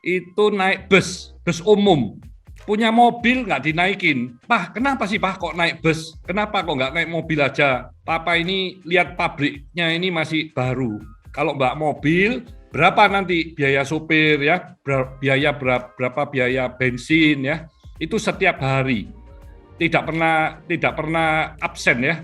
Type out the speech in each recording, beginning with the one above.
itu naik bus umum. Punya mobil nggak dinaikin. Pak, kenapa sih Pak kok naik bus? Kenapa kok nggak naik mobil aja? Papa ini lihat pabriknya ini masih baru. Kalau Mbak mobil, berapa nanti biaya sopir ya? Berapa biaya bensin ya? Itu setiap hari. Tidak pernah absen ya.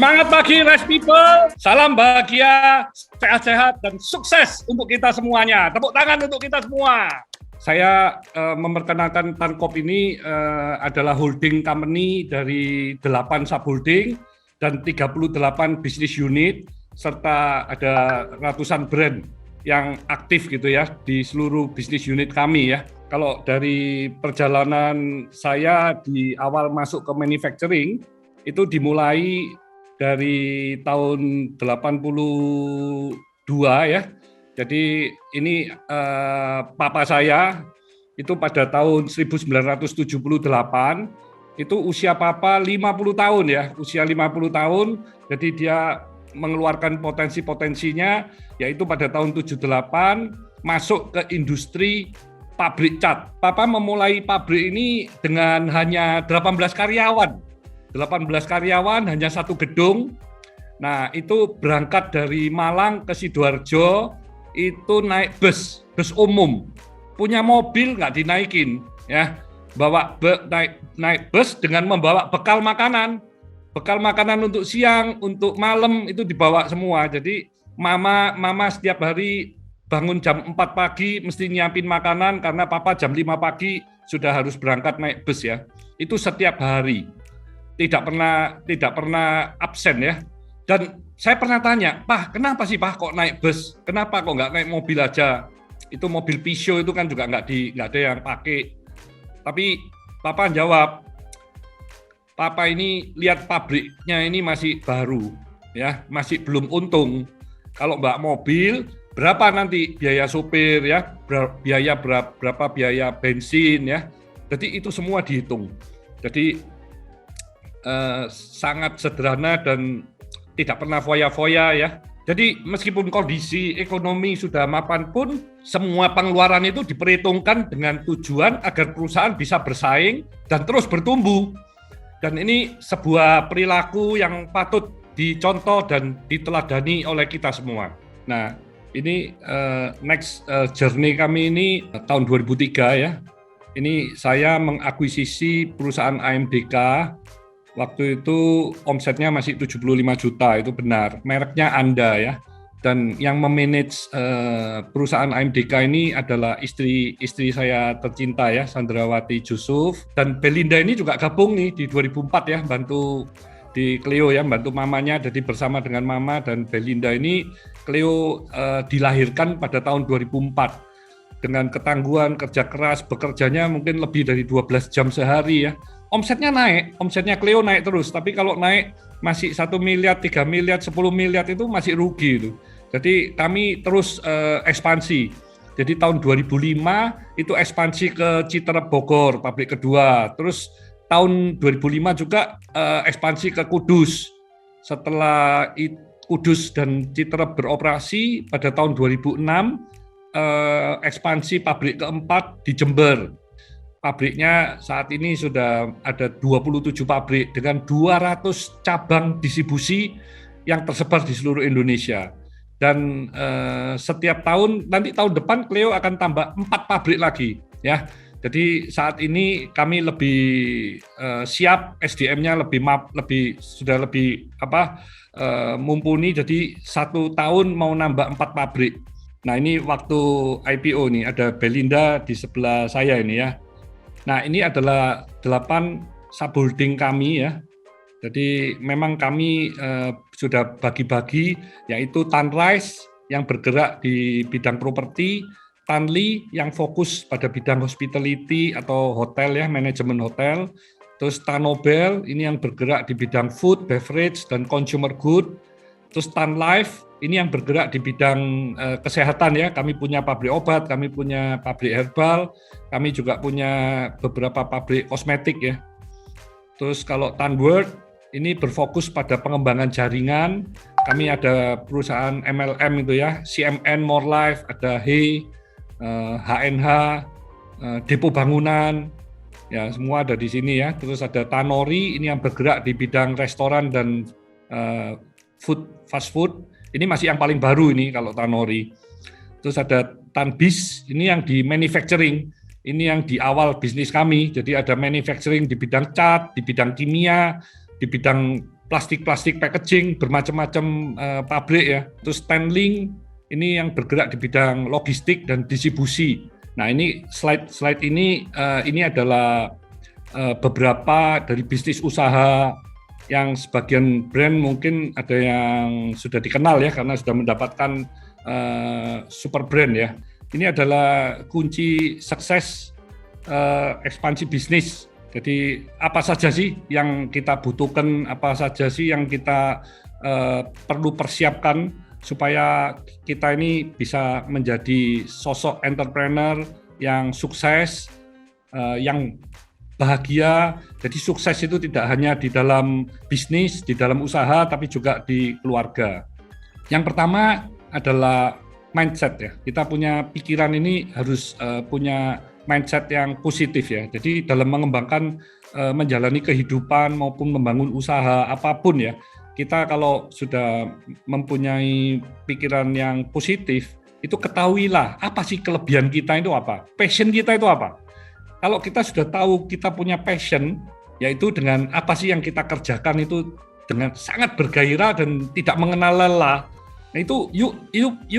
Semangat pagi, Rice People. Salam bahagia, sehat-sehat, dan sukses untuk kita semuanya. Tepuk tangan untuk kita semua. Saya memperkenalkan Tankop ini adalah holding company dari 8 subholding dan 38 bisnis unit, serta ada ratusan brand yang aktif gitu ya di seluruh bisnis unit kami ya. Kalau dari perjalanan saya di awal masuk ke manufacturing, itu dimulai dari tahun 82 ya. Jadi ini papa saya itu pada tahun 1978, itu usia papa 50 tahun ya, usia 50 tahun. Jadi dia mengeluarkan potensi-potensinya, yaitu pada tahun 78 masuk ke industri pabrik cat. Papa memulai pabrik ini dengan hanya 18 karyawan. 18 karyawan, hanya satu gedung. Nah, itu berangkat dari Malang ke Sidoarjo, itu naik bus umum. Punya mobil nggak dinaikin, ya. Naik bus dengan membawa bekal makanan. Bekal makanan untuk siang, untuk malam itu dibawa semua. Jadi mama setiap hari bangun jam 4 pagi mesti nyiapin makanan karena papa jam 5 pagi sudah harus berangkat naik bus ya. Itu setiap hari. Tidak pernah absen ya. Dan saya pernah tanya, Pak, kenapa sih Pak kok naik bus? Kenapa kok nggak naik mobil aja? Itu mobil Peugeot itu kan juga nggak ada yang pakai. Tapi Papa jawab, Papa ini lihat pabriknya ini masih baru, ya, masih belum untung. Kalau Mbak mobil, berapa nanti biaya sopir ya, berapa biaya bensin ya. Jadi itu semua dihitung. Jadi sangat sederhana dan tidak pernah foya-foya ya. Jadi meskipun kondisi ekonomi sudah mapan pun, semua pengeluaran itu diperhitungkan dengan tujuan agar perusahaan bisa bersaing dan terus bertumbuh. Dan ini sebuah perilaku yang patut dicontoh dan diteladani oleh kita semua. Nah, ini next journey kami ini tahun 2003 ya. Ini saya mengakuisisi perusahaan AMDK. Waktu itu omsetnya masih 75 juta, itu benar. Mereknya Anda ya. Dan yang memanage perusahaan AMDK ini adalah istri saya tercinta ya, Sandrawati Jusuf. Dan Belinda ini juga gabung nih di 2004 ya, bantu di Cleo ya, bantu mamanya. Jadi bersama dengan mama dan Belinda ini, Cleo dilahirkan pada tahun 2004. Dengan ketangguhan, kerja keras, bekerjanya mungkin lebih dari 12 jam sehari ya. Omsetnya Cleo naik terus, tapi kalau naik masih 1 miliar, 3 miliar, 10 miliar itu masih rugi itu. Jadi kami terus ekspansi. Jadi tahun 2005 itu ekspansi ke Citerep Bogor, pabrik kedua. Terus tahun 2005 juga ekspansi ke Kudus. Setelah Kudus dan Citerep beroperasi pada tahun 2006, ekspansi pabrik keempat di Jember. Pabriknya saat ini sudah ada 27 pabrik dengan 200 cabang distribusi yang tersebar di seluruh Indonesia. Dan setiap tahun, nanti tahun depan Cleo akan tambah 4 pabrik lagi ya. Jadi saat ini kami lebih siap, SDM-nya sudah lebih mumpuni. Jadi 1 tahun mau nambah 4 pabrik. Nah, ini waktu IPO nih, ada Belinda di sebelah saya ini ya. Nah, ini adalah 8 subholding kami ya. Jadi memang kami sudah bagi-bagi, yaitu Tanrise yang bergerak di bidang properti, Tanli yang fokus pada bidang hospitality atau hotel ya, manajemen hotel, Terus Tanobel ini yang bergerak di bidang food, beverage, dan consumer good. Terus Tan Life ini yang bergerak di bidang kesehatan ya. Kami punya pabrik obat, kami punya pabrik herbal, kami juga punya beberapa pabrik kosmetik ya. Terus kalau Tan World ini berfokus pada pengembangan jaringan. Kami ada perusahaan MLM itu ya, CMN, More Life, ada HNH, Depo Bangunan, ya semua ada di sini ya. Terus ada Tanori ini yang bergerak di bidang restoran dan fast food. Ini masih yang paling baru ini kalau Tanori. Terus ada Tanbis ini yang di manufacturing. Ini yang di awal bisnis kami. Jadi ada manufacturing di bidang cat, di bidang kimia, di bidang plastik packaging, bermacam-macam pabrik ya. Terus Stanlink ini yang bergerak di bidang logistik dan distribusi. Nah ini slide ini adalah beberapa dari bisnis usaha yang sebagian brand mungkin ada yang sudah dikenal ya karena sudah mendapatkan super brand ya. Ini adalah kunci sukses ekspansi bisnis. Jadi apa saja sih yang kita butuhkan, apa saja sih yang kita perlu persiapkan supaya kita ini bisa menjadi sosok entrepreneur yang sukses, yang bahagia. Jadi sukses itu tidak hanya di dalam bisnis, di dalam usaha, tapi juga di keluarga. Yang pertama adalah mindset ya. Kita punya pikiran ini harus punya mindset yang positif ya. Jadi dalam mengembangkan menjalani kehidupan maupun membangun usaha apapun ya, kita kalau sudah mempunyai pikiran yang positif, itu ketahuilah apa sih kelebihan kita itu apa, passion kita itu apa. Kalau kita sudah tahu kita punya passion, yaitu dengan apa sih yang kita kerjakan itu dengan sangat bergairah dan tidak mengenal lelah. Nah itu you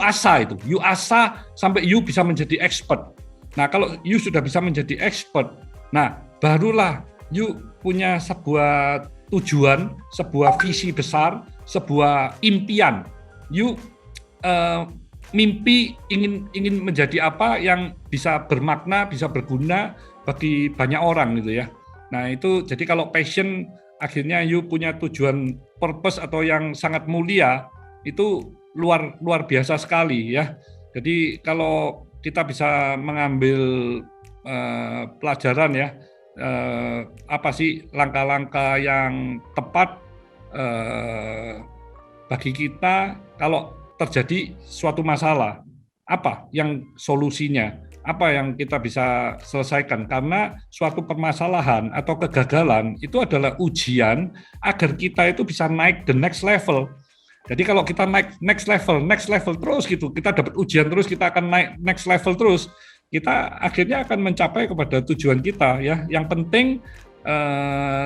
asah sampai you bisa menjadi expert. Nah, kalau you sudah bisa menjadi expert, nah barulah you punya sebuah tujuan, sebuah visi besar, sebuah impian. You mimpi ingin menjadi apa yang bisa bermakna, bisa berguna bagi banyak orang gitu ya. Nah, itu jadi kalau passion akhirnya you punya tujuan purpose atau yang sangat mulia, itu luar biasa sekali ya. Jadi kalau kita bisa mengambil pelajaran ya, apa sih langkah-langkah yang tepat bagi kita kalau terjadi suatu masalah, apa yang solusinya, apa yang kita bisa selesaikan, karena suatu permasalahan atau kegagalan itu adalah ujian agar kita itu bisa naik the next level. Jadi kalau kita naik next level terus gitu, kita dapat ujian terus, kita akan naik next level terus, kita akhirnya akan mencapai kepada tujuan kita ya. Yang penting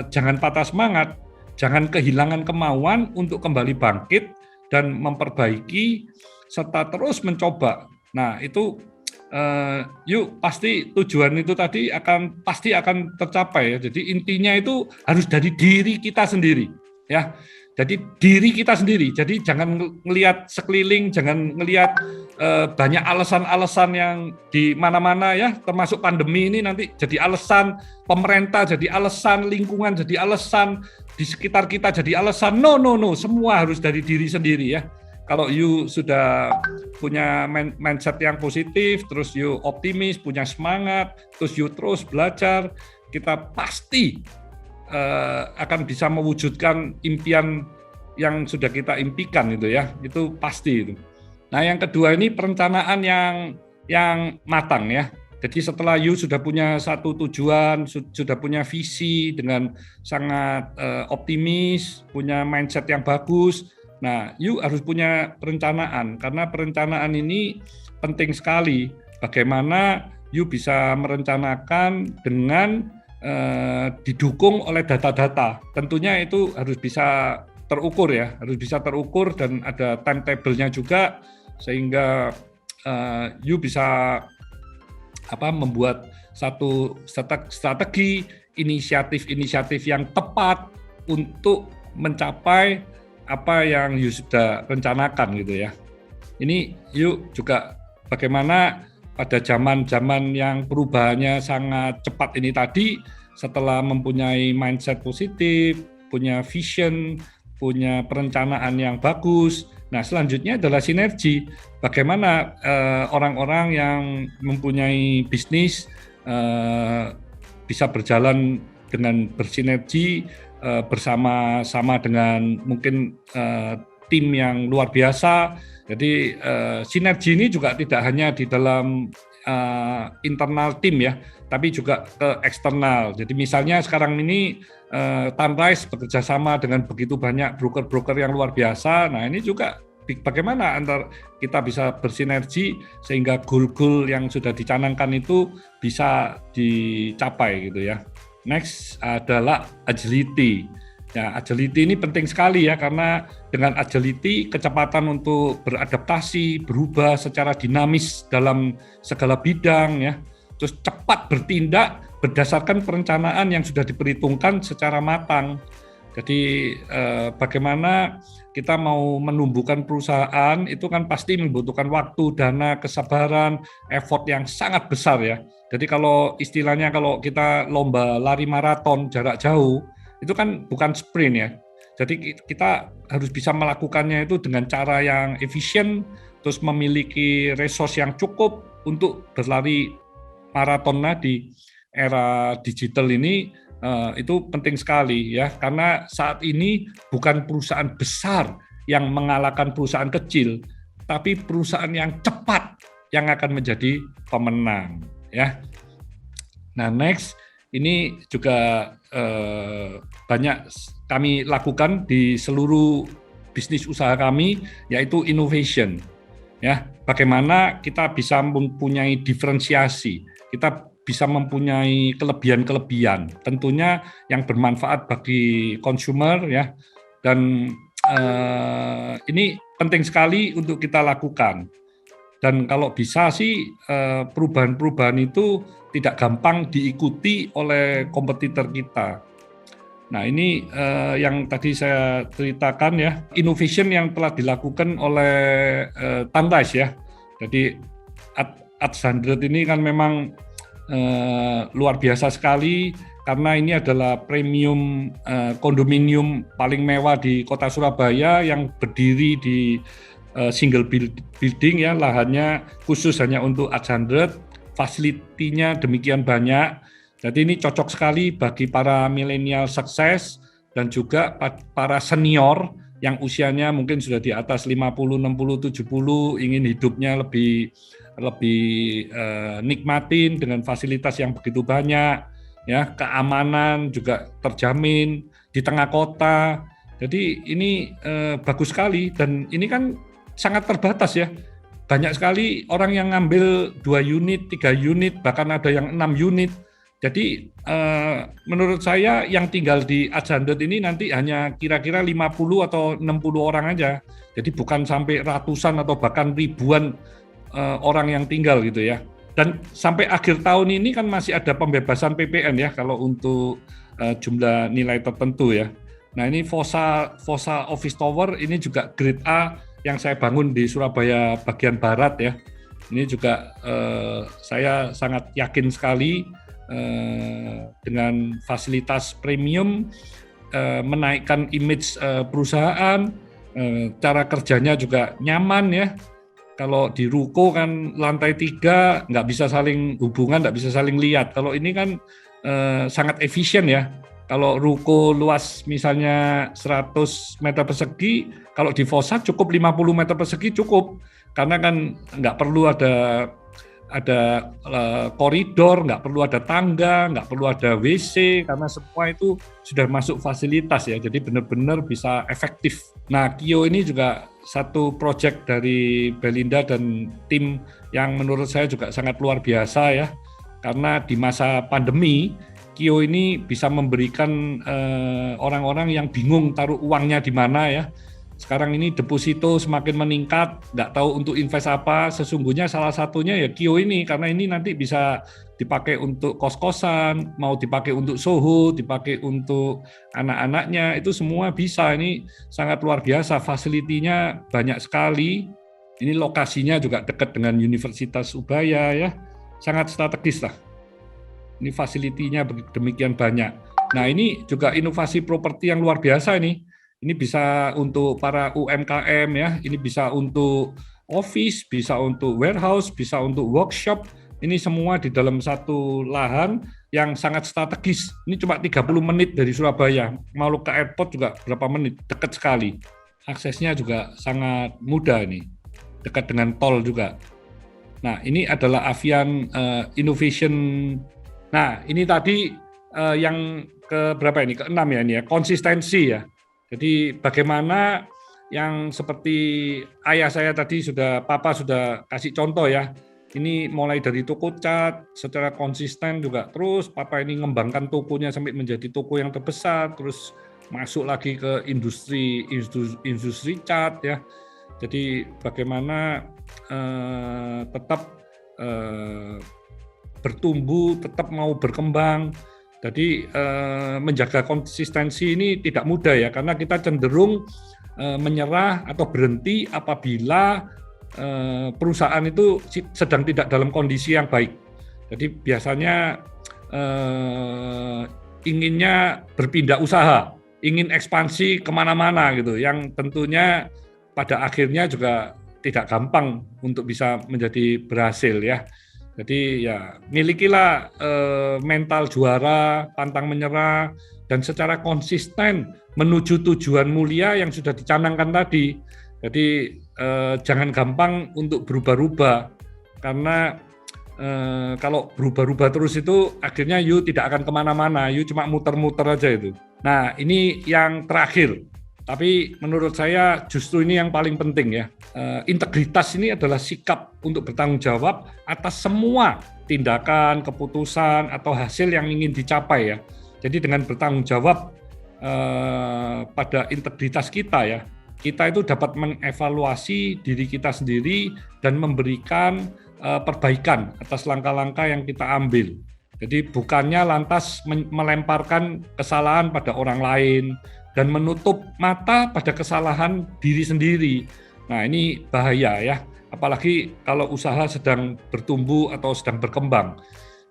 jangan patah semangat, jangan kehilangan kemauan untuk kembali bangkit dan memperbaiki serta terus mencoba. Nah itu yuk pasti tujuan itu tadi pasti akan tercapai ya. Jadi intinya itu harus dari diri kita sendiri ya. Jadi diri kita sendiri. Jadi jangan ngelihat sekeliling, jangan ngelihat banyak alasan-alasan yang di mana-mana ya, termasuk pandemi ini nanti jadi alasan pemerintah, jadi alasan lingkungan, jadi alasan di sekitar kita, jadi alasan. No, semua harus dari diri sendiri ya. Kalau you sudah punya mindset yang positif, terus you optimis, punya semangat, terus you terus belajar, kita pasti akan bisa mewujudkan impian yang sudah kita impikan itu ya, itu pasti itu. Nah yang kedua ini perencanaan yang matang ya. Jadi setelah you sudah punya satu tujuan, sudah punya visi dengan sangat optimis, punya mindset yang bagus. Nah, you harus punya perencanaan karena perencanaan ini penting sekali. Bagaimana you bisa merencanakan dengan didukung oleh data-data. Tentunya itu harus bisa terukur ya, harus bisa terukur dan ada timetable-nya juga sehingga you bisa membuat satu strategi inisiatif yang tepat untuk mencapai apa yang you sudah rencanakan gitu ya. Ini you juga bagaimana pada zaman yang perubahannya sangat cepat ini tadi, setelah mempunyai mindset positif, punya vision, punya perencanaan yang bagus. Nah, selanjutnya adalah sinergi. Bagaimana orang-orang yang mempunyai bisnis bisa berjalan dengan bersinergi bersama-sama dengan mungkin tim yang luar biasa. Jadi sinergi ini juga tidak hanya di dalam internal tim ya, tapi juga ke eksternal. Jadi misalnya sekarang ini Tanrise bekerja sama dengan begitu banyak broker-broker yang luar biasa. Nah ini juga bagaimana antar kita bisa bersinergi sehingga goal-goal yang sudah dicanangkan itu bisa dicapai gitu ya. Next adalah agility. Ya, agility ini penting sekali ya, karena dengan agility kecepatan untuk beradaptasi, berubah secara dinamis dalam segala bidang ya. Terus cepat bertindak berdasarkan perencanaan yang sudah diperhitungkan secara matang. Jadi bagaimana kita mau menumbuhkan perusahaan itu kan pasti membutuhkan waktu, dana, kesabaran, effort yang sangat besar ya. Jadi kalau istilahnya kalau kita lomba lari maraton jarak jauh, itu kan bukan sprint ya. Jadi kita harus bisa melakukannya itu dengan cara yang efisien, terus memiliki resource yang cukup untuk berlari maraton di era digital ini. Itu penting sekali ya, karena saat ini bukan perusahaan besar yang mengalahkan perusahaan kecil, tapi perusahaan yang cepat yang akan menjadi pemenang ya. Nah, next ini juga banyak kami lakukan di seluruh bisnis usaha kami, yaitu innovation. Ya, bagaimana kita bisa mempunyai diferensiasi, kita bisa mempunyai kelebihan-kelebihan, tentunya yang bermanfaat bagi konsumer ya, dan ini penting sekali untuk kita lakukan. Dan kalau bisa sih perubahan-perubahan itu tidak gampang diikuti oleh kompetitor kita. Nah ini yang tadi saya ceritakan ya, innovation yang telah dilakukan oleh Tanrise ya. Jadi Ad100 ini kan memang luar biasa sekali, karena ini adalah premium kondominium paling mewah di kota Surabaya yang berdiri di single building ya, lahannya khusus hanya untuk Ad100, fasilitinya demikian banyak. Jadi ini cocok sekali bagi para milenial sukses dan juga para senior yang usianya mungkin sudah di atas 50, 60, 70, ingin hidupnya lebih nikmatin dengan fasilitas yang begitu banyak ya, keamanan juga terjamin di tengah kota. Jadi ini bagus sekali, dan ini kan sangat terbatas ya. Banyak sekali orang yang ngambil 2 unit, 3 unit, bahkan ada yang 6 unit. Jadi menurut saya yang tinggal di Ad100 ini nanti hanya kira-kira 50 atau 60 orang aja. Jadi bukan sampai ratusan atau bahkan ribuan orang yang tinggal gitu ya. Dan sampai akhir tahun ini kan masih ada pembebasan PPN ya kalau untuk jumlah nilai tertentu ya. Nah ini Fossa Office Tower ini juga grade A yang saya bangun di Surabaya bagian barat ya. Ini juga saya sangat yakin sekali dengan fasilitas premium, menaikkan image perusahaan, cara kerjanya juga nyaman ya. Kalau di ruko kan lantai 3 nggak bisa saling hubungan, nggak bisa saling lihat. Kalau ini kan sangat efisien ya. Kalau ruko luas misalnya 100 meter persegi, kalau di Fossa cukup 50 meter persegi cukup. Karena kan nggak perlu ada koridor, nggak perlu ada tangga, nggak perlu ada WC, karena semua itu sudah masuk fasilitas ya. Jadi benar-benar bisa efektif. Nah, Kio ini juga satu proyek dari Belinda dan tim yang menurut saya juga sangat luar biasa ya. Karena di masa pandemi, Kio ini bisa memberikan orang-orang yang bingung taruh uangnya di mana ya. Sekarang ini deposito semakin meningkat, nggak tahu untuk invest apa. Sesungguhnya salah satunya ya Kio ini, karena ini nanti bisa dipakai untuk kos-kosan, mau dipakai untuk Soho, dipakai untuk anak-anaknya, itu semua bisa. Ini sangat luar biasa, fasilitinya banyak sekali. Ini lokasinya juga dekat dengan Universitas Ubaya ya, sangat strategis lah. Ini fasilitinya demikian banyak. Nah, ini juga inovasi properti yang luar biasa ini. Ini bisa untuk para UMKM ya, ini bisa untuk office, bisa untuk warehouse, bisa untuk workshop. Ini semua di dalam satu lahan yang sangat strategis. Ini cuma 30 menit dari Surabaya. Mau ke airport juga berapa menit, dekat sekali. Aksesnya juga sangat mudah ini, dekat dengan tol juga. Nah, ini adalah Avian Innovation. Nah, ini tadi yang ke berapa ini? Ke-6 ya ini ya, konsistensi ya. Jadi bagaimana yang seperti ayah saya tadi Papa sudah kasih contoh ya. Ini mulai dari toko cat secara konsisten juga, terus Papa ini ngembangkan tokonya sampai menjadi toko yang terbesar, terus masuk lagi ke industri cat ya. Jadi bagaimana tetap bertumbuh, tetap mau berkembang. Jadi menjaga konsistensi ini tidak mudah ya, karena kita cenderung menyerah atau berhenti apabila perusahaan itu sedang tidak dalam kondisi yang baik. Jadi biasanya inginnya berpindah usaha, ingin ekspansi kemana-mana gitu, yang tentunya pada akhirnya juga tidak gampang untuk bisa menjadi berhasil ya. Jadi ya milikilah mental juara, pantang menyerah, dan secara konsisten menuju tujuan mulia yang sudah dicanangkan tadi. Jadi jangan gampang untuk berubah-ubah, karena kalau berubah-ubah terus itu akhirnya you tidak akan kemana-mana, you cuma muter-muter aja itu. Nah, ini yang terakhir, tapi menurut saya justru ini yang paling penting ya. Integritas ini adalah sikap untuk bertanggung jawab atas semua tindakan, keputusan, atau hasil yang ingin dicapai ya. Jadi dengan bertanggung jawab pada integritas kita ya, kita itu dapat mengevaluasi diri kita sendiri dan memberikan perbaikan atas langkah-langkah yang kita ambil. Jadi bukannya lantas melemparkan kesalahan pada orang lain dan menutup mata pada kesalahan diri sendiri. Nah, ini bahaya ya, apalagi kalau usaha sedang bertumbuh atau sedang berkembang.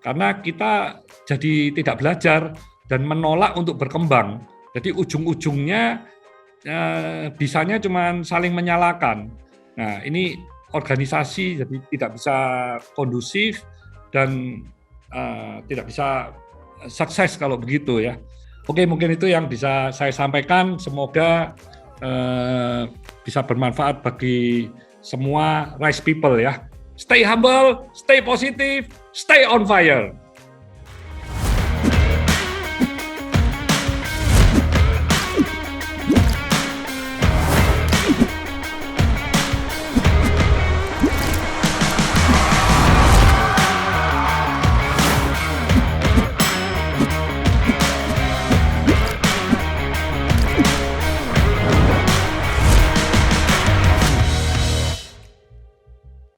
Karena kita jadi tidak belajar dan menolak untuk berkembang. Jadi ujung-ujungnya bisanya cuma saling menyalahkan. Nah, ini organisasi jadi tidak bisa kondusif dan tidak bisa sukses kalau begitu ya. Oke, mungkin itu yang bisa saya sampaikan. Semoga bisa bermanfaat bagi semua Rise People ya. Stay humble, stay positive, stay on fire.